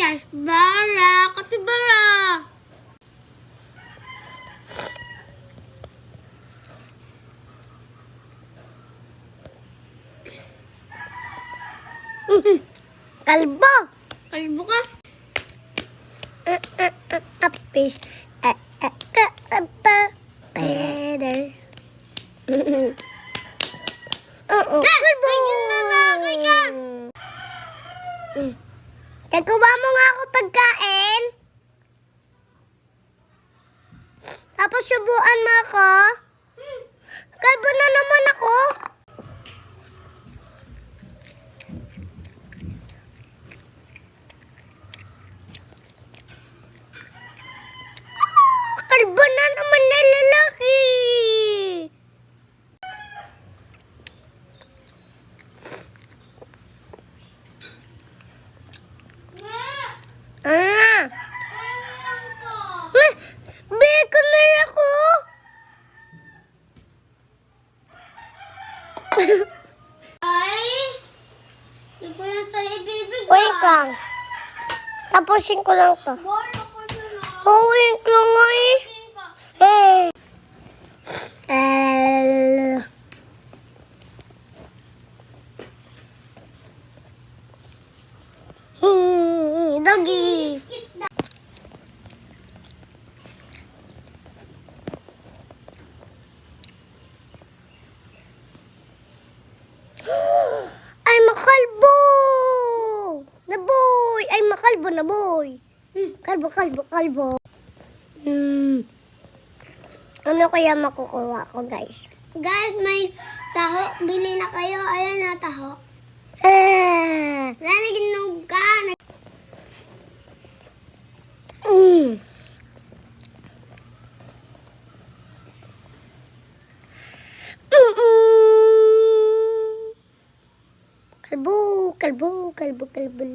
Kasbara, kapibara. Kalbo. Kalbo ka. Fish. Better. Oo. Kalbo. Lalaki ka. Nagkuha mo nga ako pagkain. Tapos subuan mo ako. Kalbo na naman ako. Kalbo na naman na lalaki. Bacon na ako. Ay, hindi ko yan sa'yo ibibigay. Wait lang. Tapusin ko lang to. Bola ko siya na. Wait lang nga eh. Eh. Doggy. Ay, makalbo! Na boy! Ay, makalbo na boy! Kalbo, kalbo, kalbo. Ano kaya makukuha ko, guys? Guys, may taho. Bili na kayo. Ayan na taho. Nanaginog ka. Kalbo, kalbo, kalbo, kalbo.